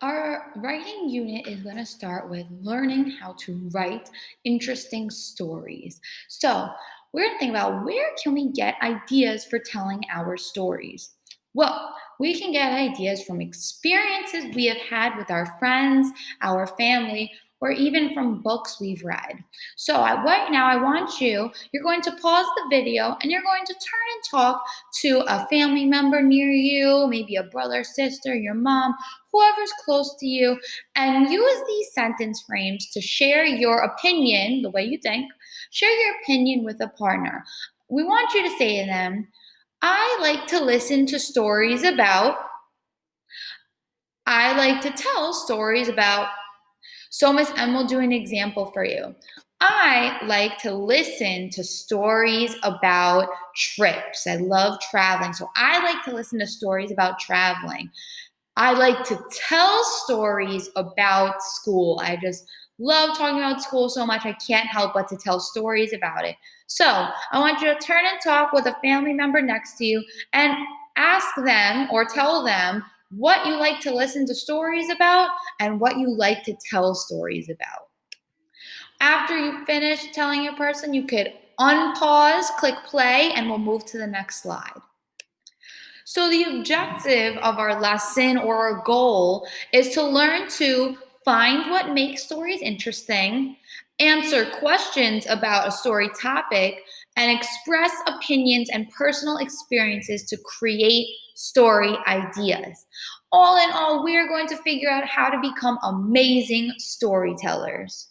Our writing unit is going to start with learning how to write interesting stories. So, we're going to think about where can we get ideas for telling our stories? Well, we can get ideas from experiences we have had with our friends, our family, or even from books we've read. So, right now, you're going to pause the video and you're going to turn and talk to a family member near you, maybe a brother, sister, your mom, whoever's close to you, and use these sentence frames to share your opinion, the way you think, share your opinion with a partner. We want you to say to them, I like to listen to stories about, I like to tell stories about. So, Miss M will do an example for you. I like to listen to stories about trips. I love traveling. So, I like to listen to stories about traveling. I like to tell stories about school. I just love talking about school so much, I can't help but to tell stories about it. So, I want you to turn and talk with a family member next to you and ask them or tell them what you like to listen to stories about and what you like to tell stories about. After you finish telling your person, you could unpause, click play, and we'll move to the next slide. So, the objective of our lesson or our goal is to learn to find what makes stories interesting, answer questions about a story topic, and express opinions and personal experiences to create story ideas. All in all, we are going to figure out how to become amazing storytellers.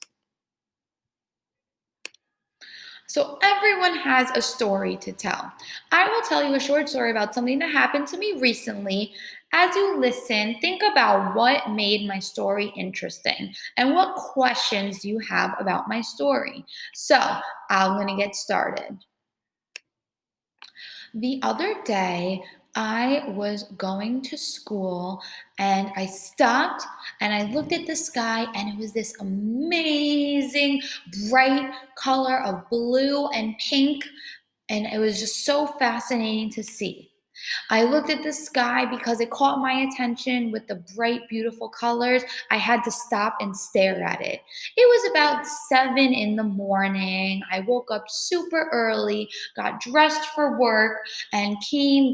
So, everyone has a story to tell. I will tell you a short story about something that happened to me recently. As you listen, think about what made my story interesting and what questions do you have about my story. So, I'm going to get started. The other day, I was going to school and I stopped and I looked at the sky, and it was this amazing bright color of blue and pink, and it was just so fascinating to see. I looked at the sky because it caught my attention with the bright, beautiful colors. I had to stop and stare at it. It was about 7 in the morning. I woke up super early, got dressed for work, and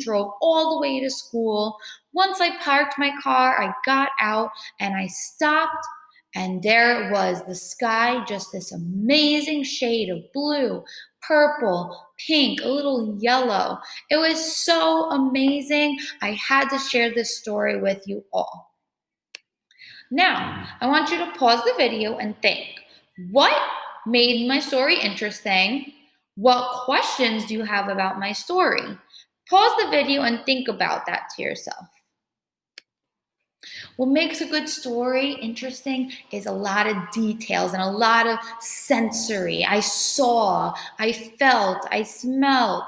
drove all the way to school. Once I parked my car, I got out and I stopped, and there it was, the sky, just this amazing shade of blue, purple, pink, a little yellow. It was so amazing. I had to share this story with you all. Now, I want you to pause the video and think, what made my story interesting? What questions do you have about my story? Pause the video and think about that to yourself. What makes a good story interesting is a lot of details and a lot of sensory. I saw, I felt, I smelt.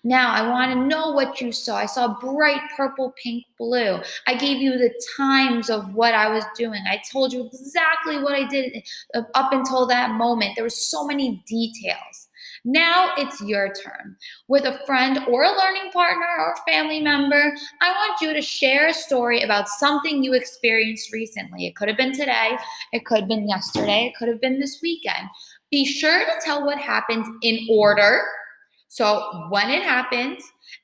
Now I want to know what you saw. I saw bright purple, pink, blue. I gave you the times of what I was doing. I told you exactly what I did up until that moment. There were so many details. Now it's your turn. With a friend or a learning partner or a family member, I want you to share a story about something you experienced recently. It could have been today, it could have been yesterday, it could have been this weekend. Be sure to tell what happened in order. So, when it happened,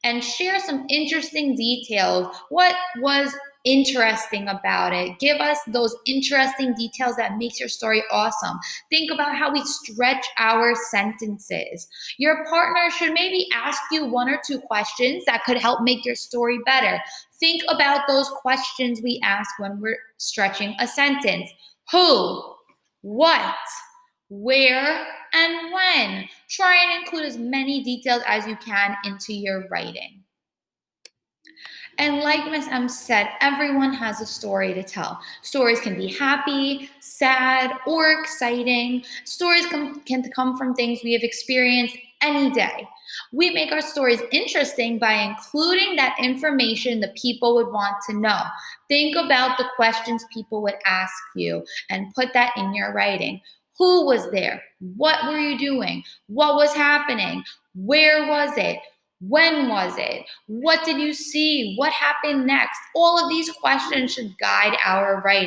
and share some interesting details. What was interesting about it? Give us those interesting details that makes your story awesome. Think about how we stretch our sentences. Your partner should maybe ask you one or two questions that could help make your story better. Think about those questions we ask when we're stretching a sentence. Who? What? Where? And when? Try and include as many details as you can into your writing. And like Miss M said, everyone has a story to tell. Stories can be happy, sad, or exciting. Stories can come from things we have experienced any day. We make our stories interesting by including that information the people would want to know. Think about the questions people would ask you and put that in your writing. Who was there? What were you doing? What was happening? Where was it? When was it? What did you see? What happened next? All of these questions should guide our writing.